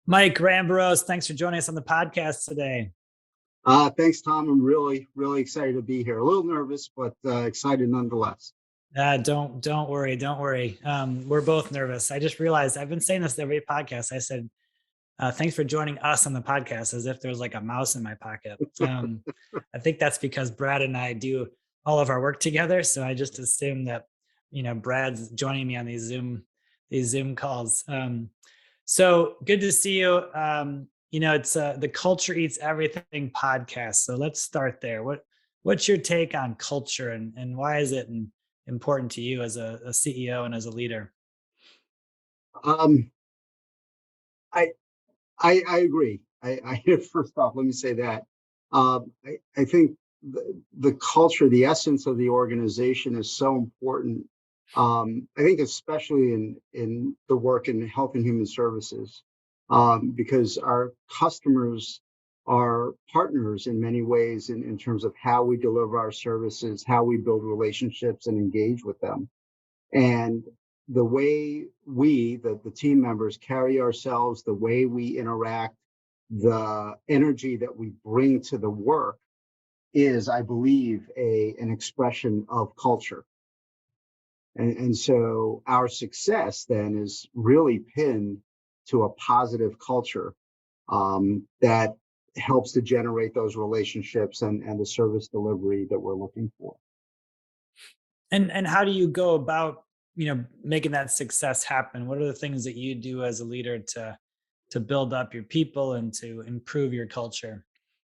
Mike Rambarose, thanks for joining us on the podcast today. Thanks, Tom. I'm really, really excited to be here. A little nervous, but excited nonetheless. Don't worry, don't worry. We're both nervous. I just realized I've been saying this every podcast. I said, thanks for joining us on the podcast, as if there's like a mouse in my pocket. I think that's because Brad and I do all of our work together. So I just assume that, Brad's joining me on these Zoom calls. So good to see you. It's the Culture Eats Everything podcast. So let's start there. What's your take on culture, and why is it important to you as a CEO and as a leader? Um, I, I agree. First off, let me say that I think the culture, the essence of the organization, is so important. I think especially in the work in health and human services, because our customers are partners in many ways in terms of how we deliver our services, how we build relationships and engage with them. And the way the team members carry ourselves, the way we interact, the energy that we bring to the work is, I believe, an expression of culture. And so our success then is really pinned to a positive culture that helps to generate those relationships and the service delivery that we're looking for. And how do you go about making that success happen? What are the things that you do as a leader to build up your people and to improve your culture?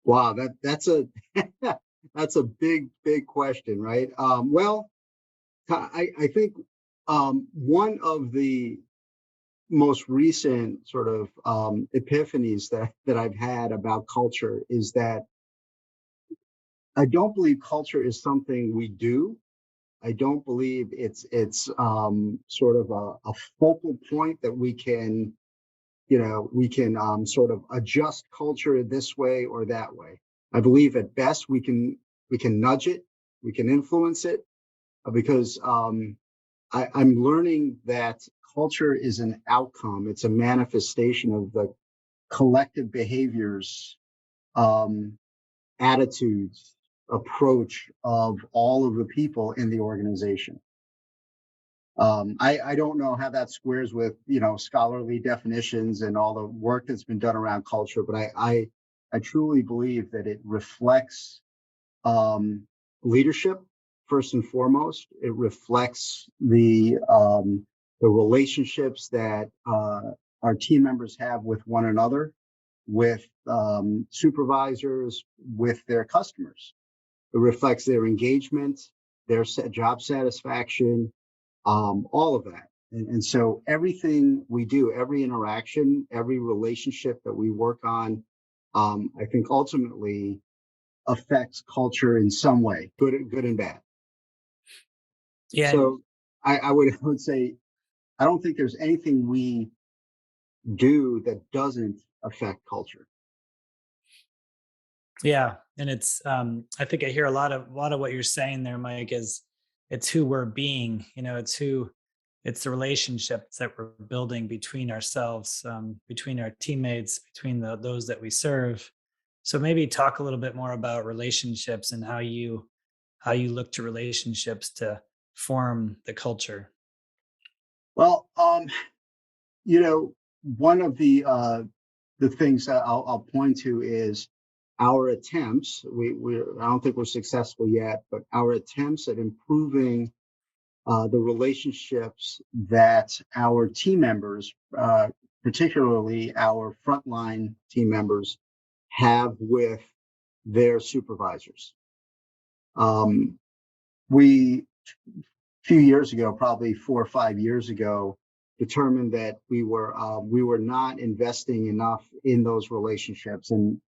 Wow, that's a that's a big question, right? Well, I think one of the most recent sort of epiphanies that I've had about culture is that I don't believe culture is something we do. I don't believe it's sort of a focal point that we can sort of adjust culture this way or that way. I believe at best we can nudge it, we can influence it, because I'm learning that culture is an outcome. It's a manifestation of the collective behaviors, um, attitudes, approach of all of the people in the organization. I don't know how that squares with scholarly definitions and all the work that's been done around culture, but I truly believe that it reflects leadership first and foremost. It reflects the relationships that our team members have with one another, with supervisors, with their customers. It reflects their engagement, their job satisfaction, all of that. And so everything we do, every interaction, every relationship that we work on, I think ultimately affects culture in some way, good and bad. Yeah. So I would say I don't think there's anything we do that doesn't affect culture. Yeah, and it's I think I hear a lot of what you're saying there, Mike, is it's who we're being, it's the relationships that we're building between ourselves, between our teammates, between those that we serve. So maybe talk a little bit more about relationships and how you look to relationships to form the culture. Well, one of the things that I'll point to is our attempts. I don't think we're successful yet, but our attempts at improving the relationships that our team members, particularly our frontline team members, have with their supervisors. We, a few years ago, probably 4 or 5 years ago, determined that we were not investing enough in those relationships, and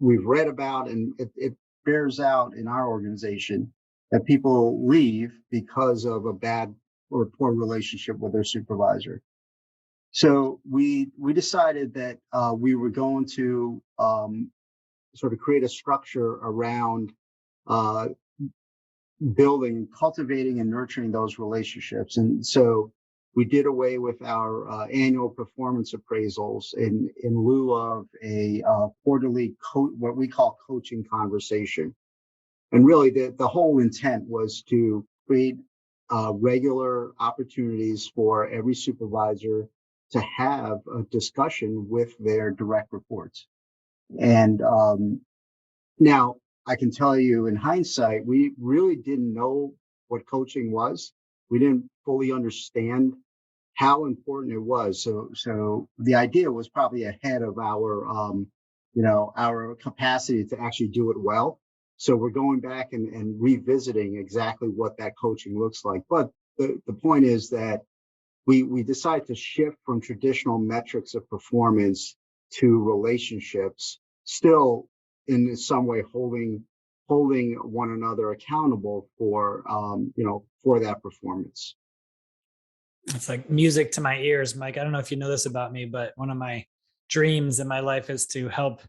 we've read about, and it bears out in our organization, that people leave because of a bad or poor relationship with their supervisor. So we decided that we were going to sort of create a structure around uh, building, cultivating, and nurturing those relationships. And so we did away with our annual performance appraisals in lieu of a quarterly what we call coaching conversation. And really, the whole intent was to create regular opportunities for every supervisor to have a discussion with their direct reports. And now I can tell you in hindsight, we really didn't know what coaching was. We didn't fully understand how important it was. So the idea was probably ahead of our capacity to actually do it well. So we're going back and revisiting exactly what that coaching looks like. But the point is that we decided to shift from traditional metrics of performance to relationships, still in some way holding one another accountable for for that performance. It's like music to my ears, Mike. I don't know if you know this about me, but one of my dreams in my life is to help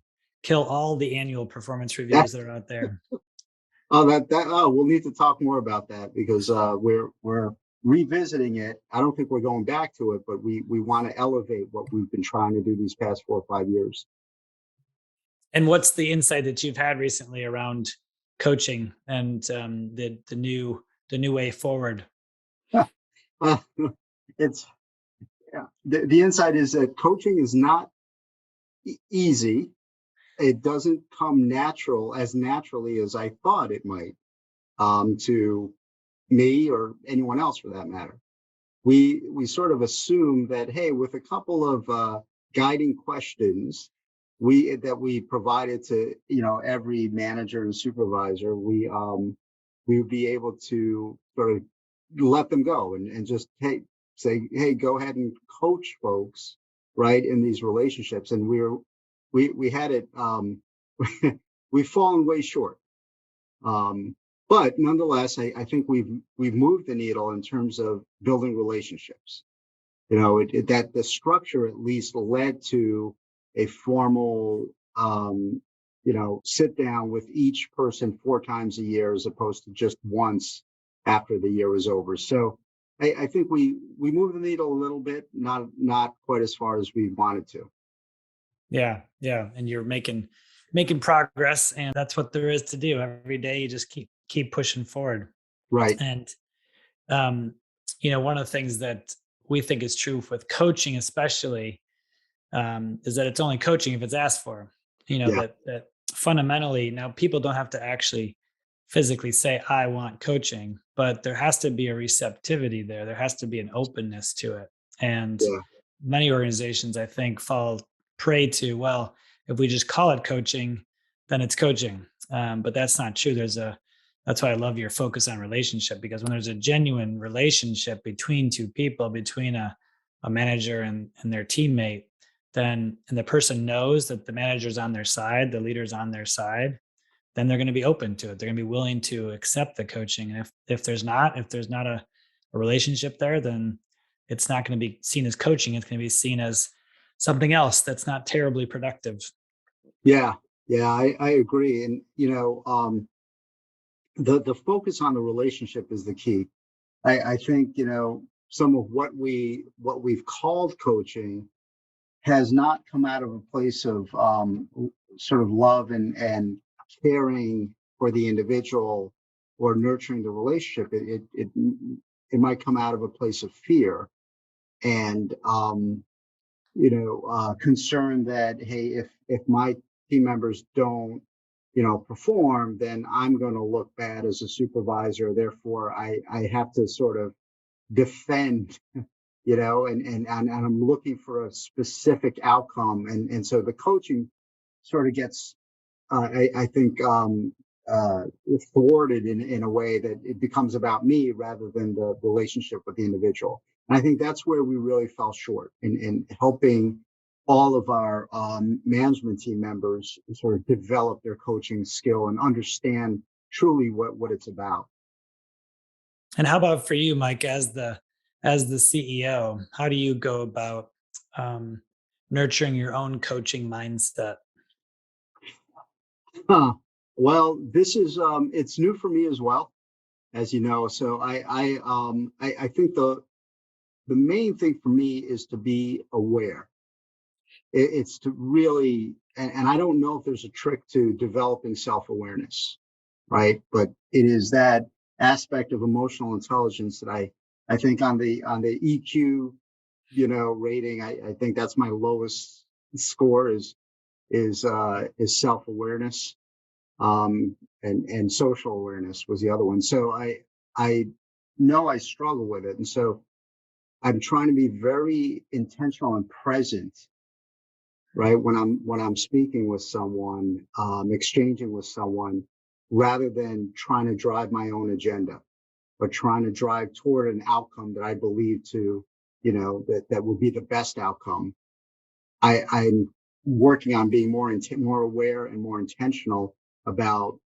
kill all the annual performance reviews that are out there. We'll need to talk more about that because we're revisiting it. I don't think we're going back to it, but we want to elevate what we've been trying to do these past 4 or 5 years. And what's the insight that you've had recently around coaching and the new way forward? It's the insight is that coaching is not easy. It doesn't come as naturally as I thought it might to me or anyone else for that matter. We sort of assume that, hey, with a couple of guiding questions that we provided to every manager and supervisor, we would be able to sort of let them go and just say, hey, go ahead and coach folks right in these relationships. And we had it we've fallen way short. But nonetheless, I think we've moved the needle in terms of building relationships. That the structure at least led to a formal, sit down with each person 4 times a year as opposed to just once after the year was over. So I think we moved the needle a little bit, not quite as far as we wanted to. Yeah. And you're making progress, and that's what there is to do. Every day you just keep pushing forward. Right. And one of the things that we think is true with coaching especially is that it's only coaching if it's asked for. That fundamentally, now people don't have to actually physically say I want coaching, but there has to be a receptivity there has to be an openness to it. And many organizations, I think, fall prey to, well, if we just call it coaching, then it's coaching. But that's not true. That's why I love your focus on relationship, because when there's a genuine relationship between two people, between a manager and their teammate, and the person knows that the manager's on their side, the leader's on their side, then they're going to be open to it. They're going to be willing to accept the coaching. And if there's not a relationship there, then it's not going to be seen as coaching. It's going to be seen as something else that's not terribly productive. Yeah, I agree. And the focus on the relationship is the key. I think some of what we've called coaching has not come out of a place of sort of love and caring for the individual or nurturing the relationship. It might come out of a place of fear and concern that, hey, if my team members don't perform, then I'm going to look bad as a supervisor. Therefore, I have to sort of defend, and I'm looking for a specific outcome. And so the coaching sort of gets, I think, thwarted in a way that it becomes about me rather than the relationship with the individual. And I think that's where we really fell short in helping all of our management team members sort of develop their coaching skill and understand truly what it's about. And how about for you, Mike, as the CEO, how do you go about nurturing your own coaching mindset? Well, this is it's new for me as well, as you know. So I think the main thing for me is to be aware. It's to really, and I don't know if there's a trick to developing self-awareness, right? But it is that aspect of emotional intelligence that I think on the EQ, rating, I think that's my lowest score is self-awareness. And social awareness was the other one. So I know I struggle with it. And so I'm trying to be very intentional and present, right? When I'm speaking with someone, exchanging with someone, rather than trying to drive my own agenda or trying to drive toward an outcome that I believe to, that will be the best outcome. I'm working on being more aware and more intentional about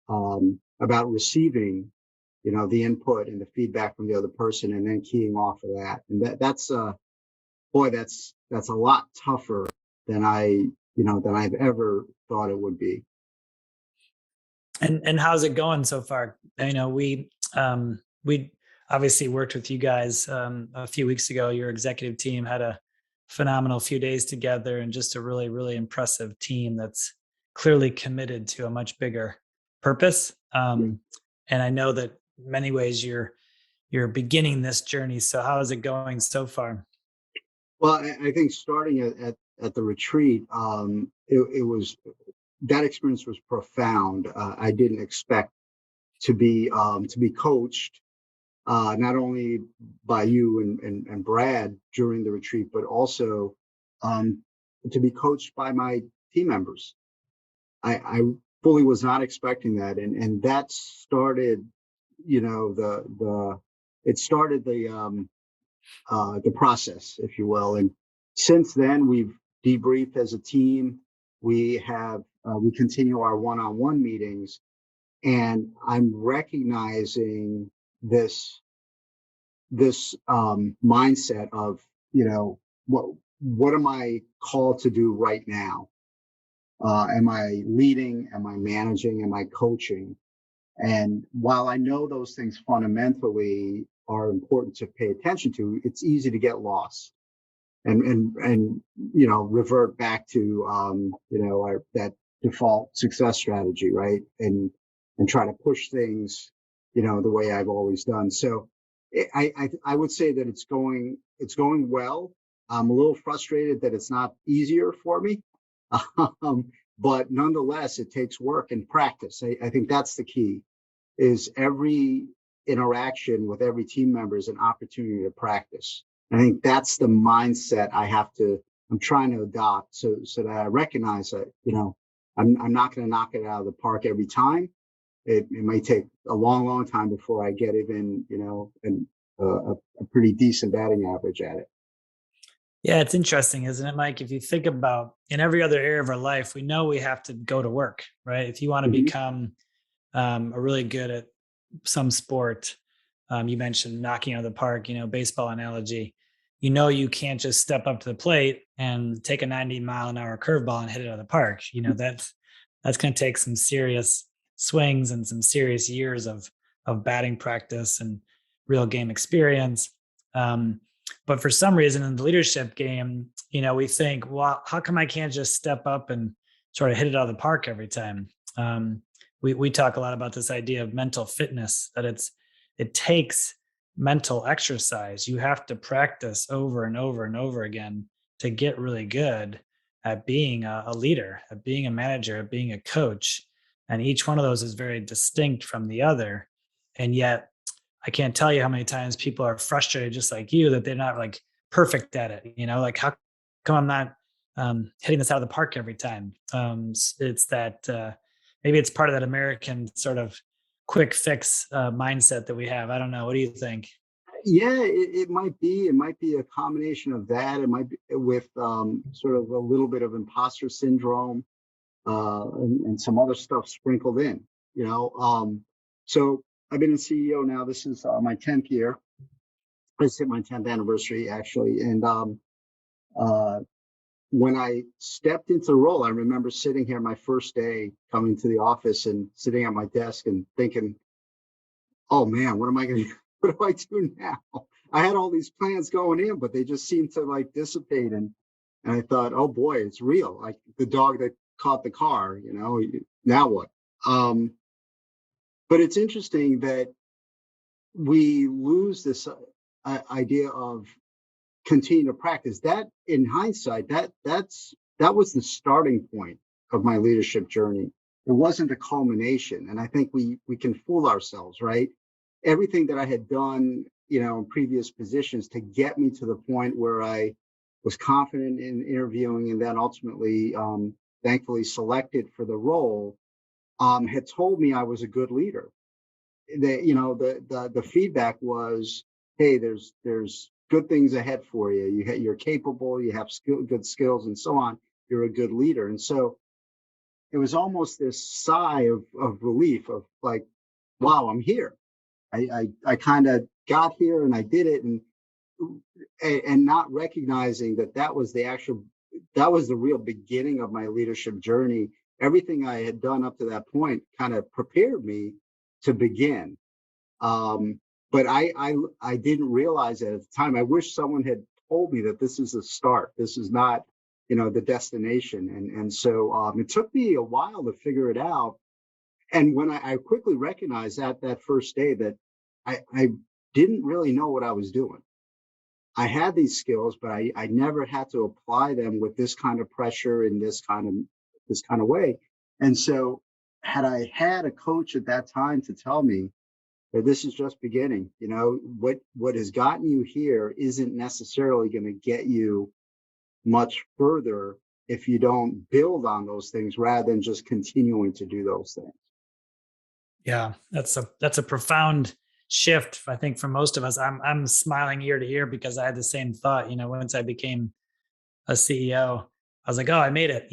receiving, the input and the feedback from the other person, and then keying off of that. And that's a lot tougher than than I've ever thought it would be. And how's it going so far? I know we obviously worked with you guys a few weeks ago. Your executive team had a phenomenal few days together, and just a really, really impressive team that's clearly committed to a much bigger purpose. And I know that in many ways you're beginning this journey. So how is it going so far? Well, I think starting at the retreat, it was, that experience was profound. I didn't expect to be coached, not only by you and Brad during the retreat, but also to be coached by my team members. I fully was not expecting that, and that started, it started the process, if you will. And since then, we've debriefed as a team. We continue our one-on-one meetings, and I'm recognizing this mindset of, what am I called to do right now? Am I leading? Am I managing? Am I coaching? And while I know those things fundamentally are important to pay attention to, it's easy to get lost and revert back to that default success strategy, right? And try to push things, the way I've always done. So I would say that it's going well. I'm a little frustrated that it's not easier for me. But nonetheless, it takes work and practice. I think that's the key, is every interaction with every team member is an opportunity to practice. I think that's the mindset I'm trying to adopt, so that I recognize that, I'm not going to knock it out of the park every time. It may take a long time before I get even, a pretty decent batting average at it. Yeah, it's interesting, isn't it, Mike? If you think about in every other area of our life, we know we have to go to work, right? If you want to become a really good at some sport, you mentioned knocking out of the park, baseball analogy, you can't just step up to the plate and take a 90-mile-an-hour curveball and hit it out of the park. That's going to take some serious swings and some serious years of batting practice and real game experience. But for some reason in the leadership game, we think, well, how come I can't just step up and sort of hit it out of the park every time? We talk a lot about this idea of mental fitness, that it takes mental exercise. You have to practice over and over and over again to get really good at being a leader, at being a manager, at being a coach. And each one of those is very distinct from the other. And yet I can't tell you how many times people are frustrated, just like you, that they're not like perfect at it. Like, how come I'm not hitting this out of the park every time? It's that maybe it's part of that American sort of quick fix mindset that we have. I don't know. What do you think? Yeah, it might be. It might be a combination of that. It might be with sort of a little bit of imposter syndrome and some other stuff sprinkled in. So I've been a CEO now. This is my 10th year. I just hit my 10th anniversary, actually. And when I stepped into the role, I remember sitting here my first day, coming to the office and sitting at my desk and thinking, oh man, what am I going to what do I do now? I had all these plans going in, but they just seemed to like dissipate. And I thought, oh boy, it's real. Like the dog that caught the car, now what? But it's interesting that we lose this idea of continue to practice. That in hindsight, that was the starting point of my leadership journey. It wasn't the culmination. And I think we can fool ourselves, right? Everything that I had done, in previous positions to get me to the point where I was confident in interviewing and then ultimately, thankfully selected for the role, had told me I was a good leader. The feedback was, hey, there's good things ahead for you. You're capable, you have good skills and so on. You're a good leader. And so it was almost this sigh of relief of like, wow, I'm here. I kind of got here and I did it, and not recognizing that was the real beginning of my leadership journey. Everything I had done up to that point kind of prepared me to begin. But I didn't realize it at the time. I wish someone had told me that this is the start. This is not, the destination. And so it took me a while to figure it out. And when I quickly recognized that first day that I didn't really know what I was doing. I had these skills, but I never had to apply them with this kind of pressure in this kind of way. And so had I had a coach at that time to tell me that this is just beginning, what has gotten you here isn't necessarily going to get you much further if you don't build on those things rather than just continuing to do those things. Yeah, that's a profound shift, I think, for most of us. I'm smiling ear to ear because I had the same thought. Once I became a CEO, I was like, oh, I made it.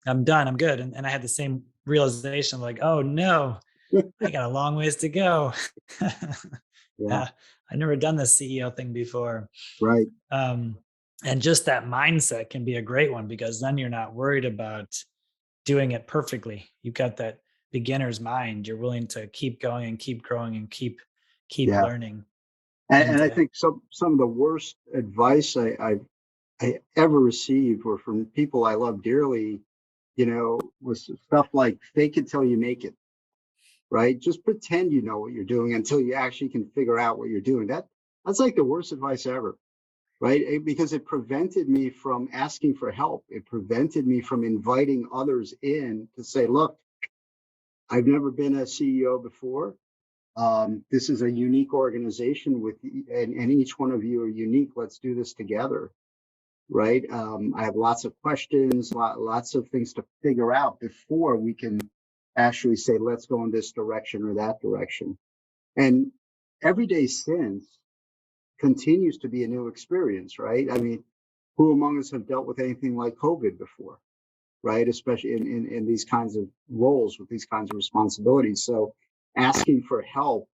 I'm done. I'm good. And I had the same realization, like, oh no, I got a long ways to go. Yeah, I've never done this CEO thing before. right. And just that mindset can be a great one because then you're not worried about doing it perfectly. You've got that beginner's mind. You're willing to keep going and keep growing and keep Yeah. learning. And I think some of the worst advice I ever received were from people I love dearly, was stuff like fake it till you make it, right? Just pretend you know what you're doing until you actually can figure out what you're doing. That's like the worst advice ever, right? Because it prevented me from asking for help. It prevented me from inviting others in to say, look, I've never been a CEO before. This is a unique organization and each one of you are unique. Let's do this together. Right. I have lots of questions, lots of things to figure out before we can actually say, let's go in this direction or that direction. And every day since continues to be a new experience, right? I mean, who among us have dealt with anything like COVID before, right? Especially in these kinds of roles with these kinds of responsibilities. So asking for help,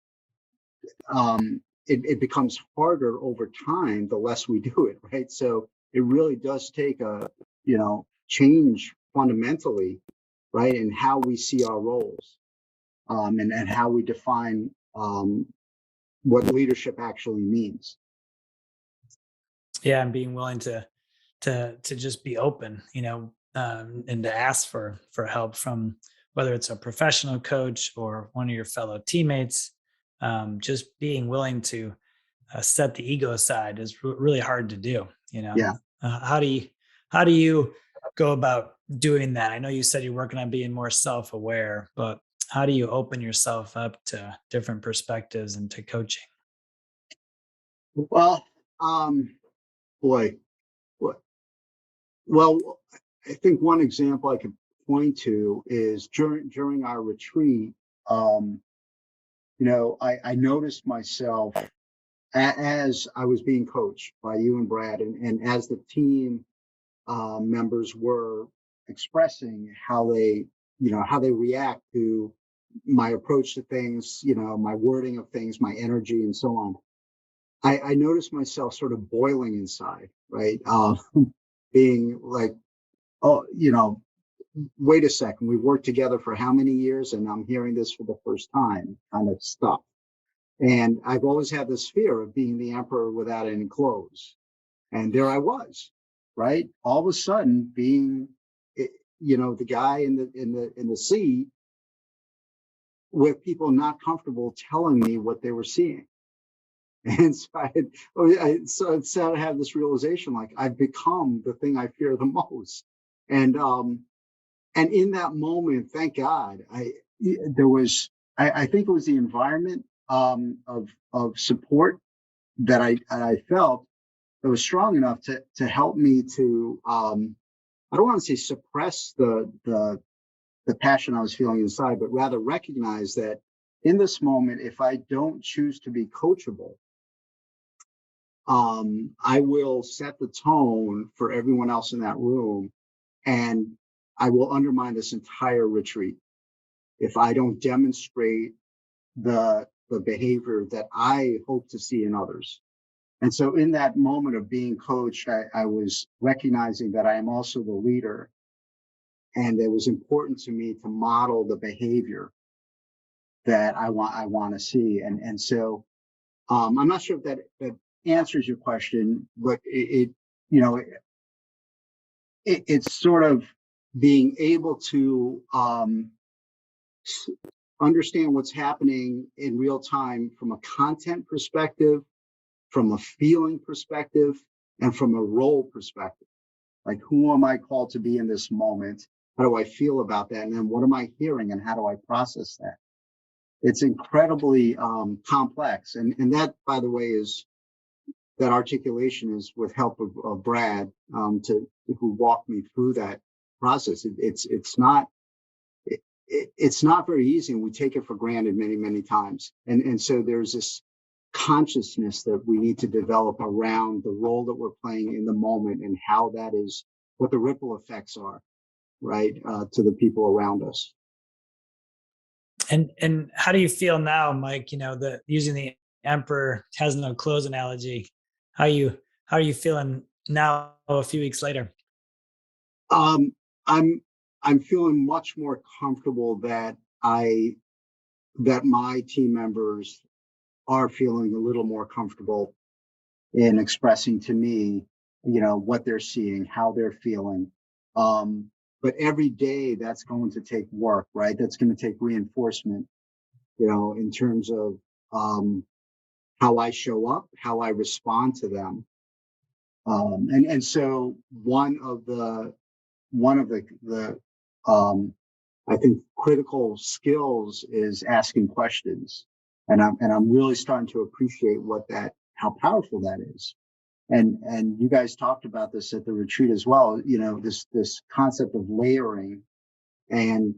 it becomes harder over time the less we do it, right? So it really does take a change fundamentally, right, in how we see our roles, and how we define what leadership actually means. Yeah, and being willing to just be open, and to ask for help from whether it's a professional coach or one of your fellow teammates. Just being willing to set the ego aside is really hard to do. Yeah. How do you go about doing that? I know you said you're working on being more self-aware, but how do you open yourself up to different perspectives and to coaching? Well, boy, what- well, I think one example I could point to is during our retreat. I noticed myself as I was being coached by you and Brad, and as the team members were expressing how they react to my approach to things, my wording of things, my energy, and so on. I noticed myself sort of boiling inside, right? Being like, oh, wait a second, we've worked together for how many years, and I'm hearing this for the first time, kind of stuff. And I've always had this fear of being the emperor without any clothes. And there I was, right? All of a sudden being, the guy in the seat with people not comfortable telling me what they were seeing. And so I started to have this realization, like I've become the thing I fear the most. And in that moment, thank God, I think it was the environment of support that I felt that was strong enough to help me to I don't want to say suppress the passion I was feeling inside, but rather recognize that in this moment, if I don't choose to be coachable, I will set the tone for everyone else in that room, and I will undermine this entire retreat if I don't demonstrate the behavior that I hope to see in others. And so in that moment of being coached, I was recognizing that I am also the leader, and it was important to me to model the behavior that I want to see. And so I'm not sure if that answers your question, but it's sort of being able to understand what's happening in real time from a content perspective, from a feeling perspective, and from a role perspective. Like, who am I called to be in this moment? How do I feel about that? And then what am I hearing, and how do I process that? It's incredibly complex. And that, by the way, that articulation is with help of Brad, who walked me through that process. It's not very easy, and we take it for granted many, many times. And so there's this consciousness that we need to develop around the role that we're playing in the moment, and how that is, what the ripple effects are, right, to the people around us. And how do you feel now, Mike? Using the emperor has no clothes analogy. How are you feeling now, a few weeks later? I'm feeling much more comfortable that my team members are feeling a little more comfortable in expressing to me, what they're seeing, how they're feeling. But every day that's going to take work, right? That's going to take reinforcement, in terms of how I show up, how I respond to them. And so one of the I think critical skills is asking questions. And I'm really starting to appreciate how powerful that is. And you guys talked about this at the retreat as well, this concept of layering, and,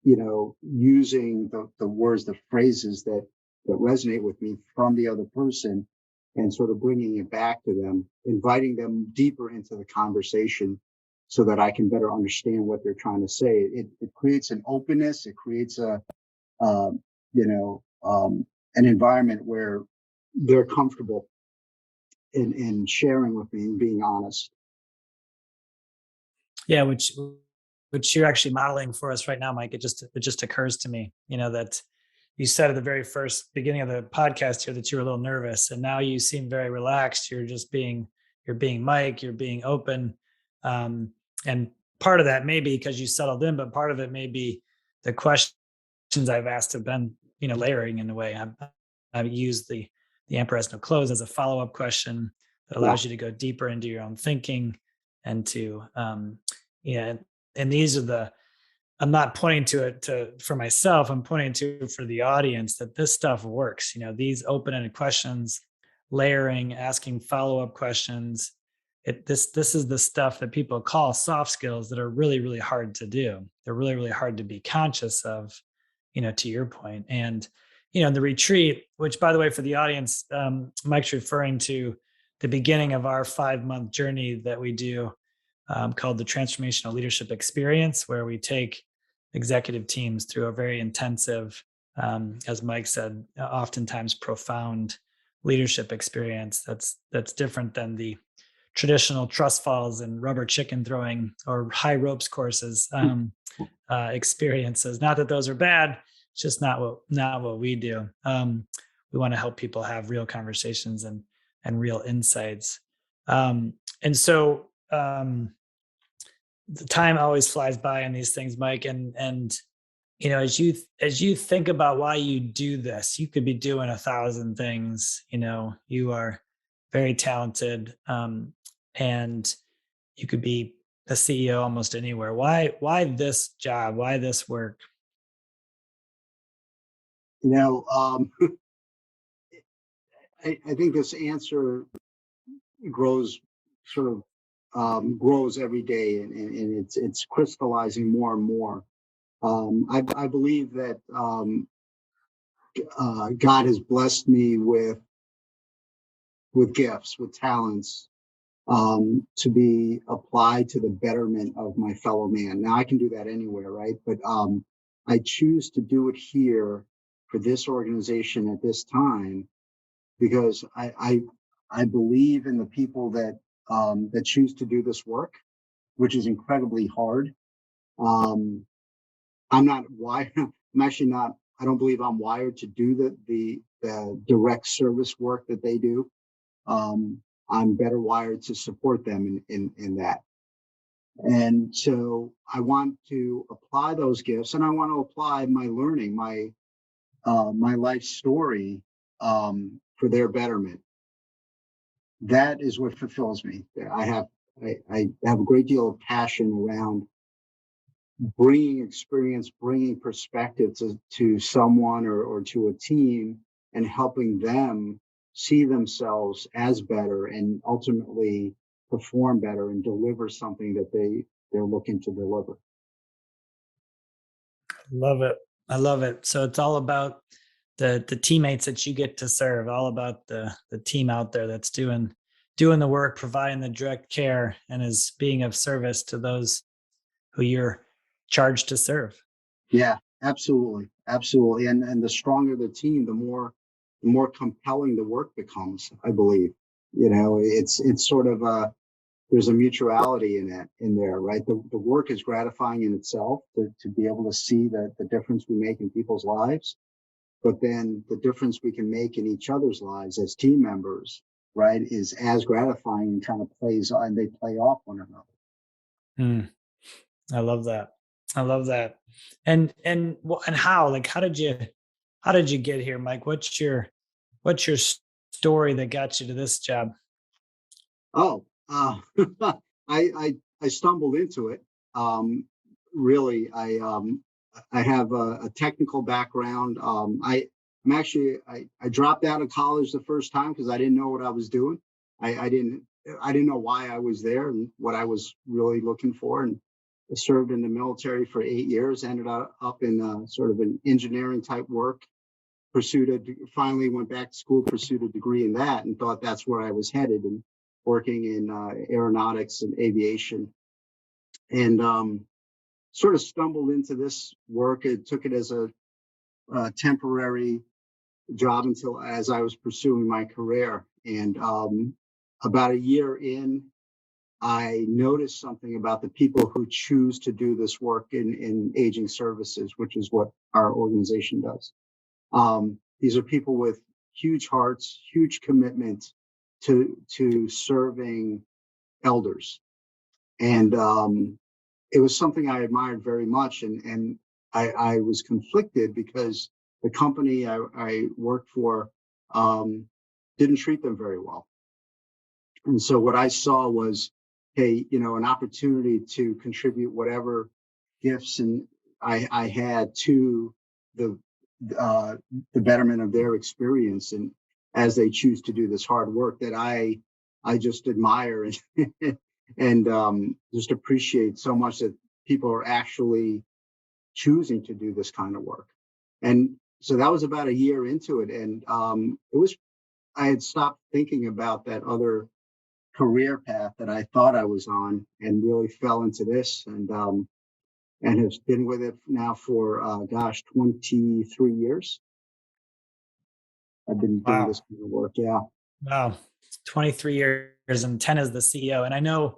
using the words, the phrases that resonate with me from the other person, and sort of bringing it back to them, inviting them deeper into the conversation so that I can better understand what they're trying to say. It creates an openness. It creates an environment where they're comfortable in sharing with me and being honest. Yeah, which you're actually modeling for us right now, Mike. It just occurs to me, that you said at the very first beginning of the podcast here that you were a little nervous, and now you seem very relaxed. You're being Mike, you're being open. And part of that may be because you settled in, but part of it may be the questions I've asked have been, layering in a way. I've used the emperor has no clothes as a follow-up question that allows you to go deeper into your own thinking, and to, and these are I'm not pointing to it for myself. I'm pointing to for the audience that this stuff works. These open-ended questions, layering, asking follow-up questions. This is the stuff that people call soft skills that are really, really hard to do. They're really, really hard to be conscious of, to your point. And, the retreat, which, by the way, for the audience, Mike's referring to the beginning of our 5-month journey that we do, called the Transformational Leadership Experience, where we take executive teams through a very intensive, as Mike said, oftentimes profound leadership experience that's different than the traditional trust falls and rubber chicken throwing or high ropes courses experiences. Not that those are bad, it's just not what we do. we want to help people have real conversations and real insights. And so the time always flies by on these things, Mike. And as you think about why you do this, you could be doing 1,000 things. You are very talented, and you could be the CEO almost anywhere. Why this job? Why this work? You know, I think this answer grows sort of grows every day, and it's crystallizing more and more. I believe that God has blessed me with gifts, with talents, to be applied to the betterment of my fellow man. Now I can do that anywhere, right? But I choose to do it here for this organization at this time because I believe in the people that that choose to do this work, which is incredibly hard. Um, I'm not wired. I'm actually not. I don't believe I'm wired to do the direct service work that they do. I'm better wired to support them in that. And so I want to apply those gifts, and I want to apply my learning, my life story, for their betterment. That is what fulfills me. I have a great deal of passion around bringing experience, bringing perspective to someone or to a team, and helping them see themselves as better and ultimately perform better and deliver something that they're looking to deliver. Love it. I love it. So it's all about the teammates that you get to serve, all about the team out there that's doing the work, providing the direct care, and is being of service to those who you're charged to serve. Yeah, absolutely. Absolutely. And the stronger the team, the more compelling the work becomes, I believe. It's sort of there's a mutuality in there, right? The work is gratifying in itself to be able to see the difference we make in people's lives, but then the difference we can make in each other's lives as team members, right, is as gratifying and kind of they play off one another. Mm, I love that. I love that. And how, like, how did you get here, Mike? What's your story that got you to this job? Oh, I stumbled into it. Really, I have a technical background. I dropped out of college the first time because I didn't know what I was doing. I didn't know why I was there and what I was really looking for. And I served in the military for 8 years. Ended up in sort of an engineering type work. Finally went back to school, pursued a degree in that, and thought that's where I was headed. And working in aeronautics and aviation, and sort of stumbled into this work. I took it as a temporary job until as I was pursuing my career. And about a year in, I noticed something about the people who choose to do this work in aging services, which is what our organization does. These are people with huge hearts, huge commitment to serving elders. And it was something I admired very much. And I was conflicted because the company I worked for didn't treat them very well. And so what I saw was, hey, an opportunity to contribute whatever gifts and I had to the the betterment of their experience, and as they choose to do this hard work that I just admire and just appreciate so much that people are actually choosing to do this kind of work. And so that was about a year into it, and I had stopped thinking about that other career path that I thought I was on, and really fell into this, and has been with it now for 23 years. I've been doing Wow. this kind of work. Yeah. Wow. 23 years and 10 as the CEO. And I know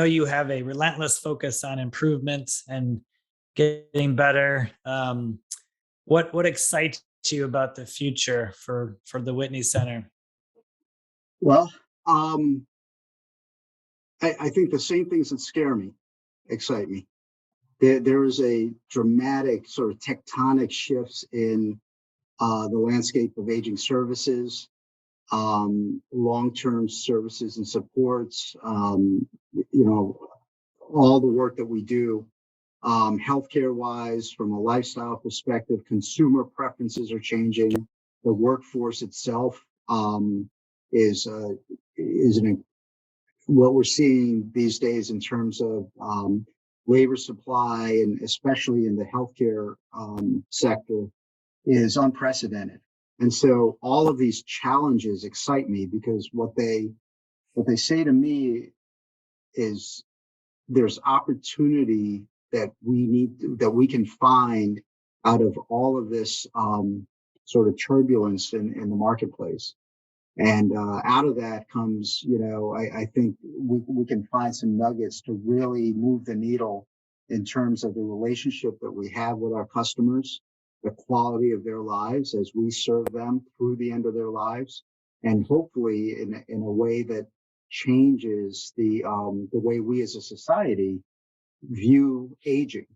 you have a relentless focus on improvement and getting better. What excites you about the future for the Whitney Center? Well, I think the same things that scare me excite me. There is a dramatic sort of tectonic shifts in the landscape of aging services, long-term services and supports, all the work that we do, healthcare wise, from a lifestyle perspective, consumer preferences are changing. The workforce itself is what we're seeing these days in terms of labor supply, and especially in the healthcare sector, is unprecedented. And so all of these challenges excite me, because what they say to me is there's opportunity that we can find out of all of this sort of turbulence in the marketplace. And out of that comes, I think we can find some nuggets to really move the needle in terms of the relationship that we have with our customers, the quality of their lives as we serve them through the end of their lives, and hopefully in a way that changes the way we as a society view aging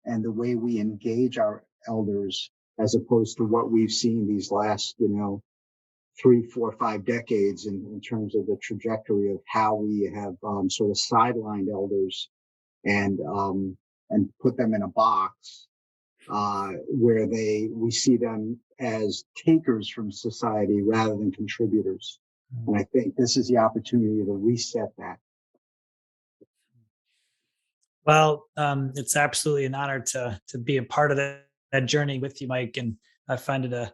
and the way we engage our elders, as opposed to what we've seen these last, 3, 4, 5 decades in terms of the trajectory of how we have sort of sidelined elders and put them in a box where we see them as takers from society rather than contributors. And I think this is the opportunity to reset that. Well, it's absolutely an honor to be a part of that journey with you, Mike. And I find it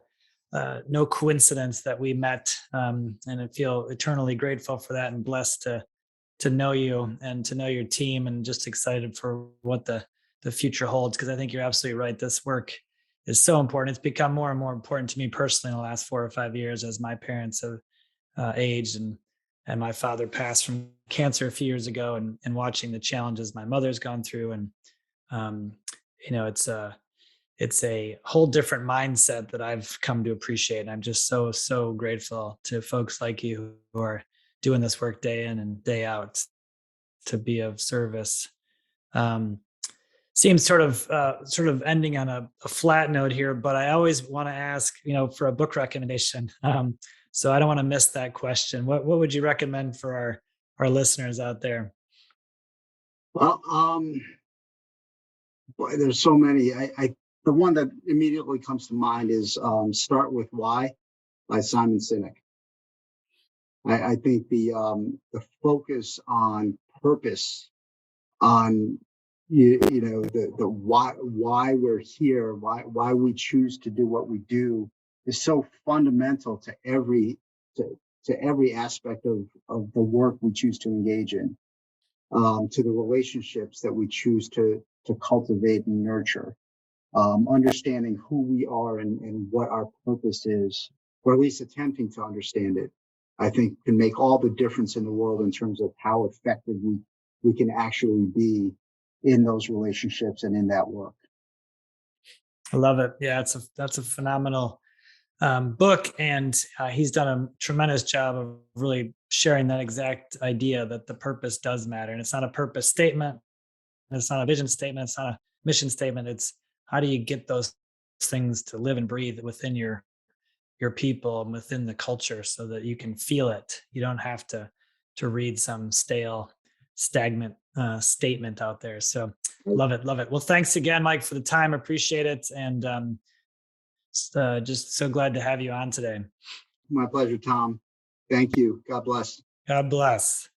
no coincidence that we met, and I feel eternally grateful for that, and blessed to know you and to know your team, and just excited for what the future holds. Because I think you're absolutely right. This work is so important. It's become more and more important to me personally in the last 4 or 5 years, as my parents have aged, and my father passed from cancer a few years ago, and watching the challenges my mother's gone through. And it's a whole different mindset that I've come to appreciate. And I'm just so grateful to folks like you who are doing this work day in and day out to be of service. Seems sort of ending on a flat note here, but I always want to ask, for a book recommendation. So I don't want to miss that question. What would you recommend for our listeners out there? Well, boy, there's so many. The one that immediately comes to mind is "Start with Why" by Simon Sinek. I think the focus on purpose, on the why we're here, why we choose to do what we do, is so fundamental to every aspect of the work we choose to engage in, to the relationships that we choose to cultivate and nurture. Understanding who we are and what our purpose is, or at least attempting to understand it, I think can make all the difference in the world in terms of how effective we can actually be in those relationships and in that work. I love it. Yeah, that's a phenomenal book, and he's done a tremendous job of really sharing that exact idea that the purpose does matter. And it's not a purpose statement, it's not a vision statement, it's not a mission statement. It's how do you get those things to live and breathe within your people and within the culture, so that you can feel it. You don't have to read some stale, stagnant statement out there. So love it. Well, thanks again, Mike, for the time. Appreciate it. And just so glad to have you on today. My pleasure, Tom. Thank you. God bless. God bless.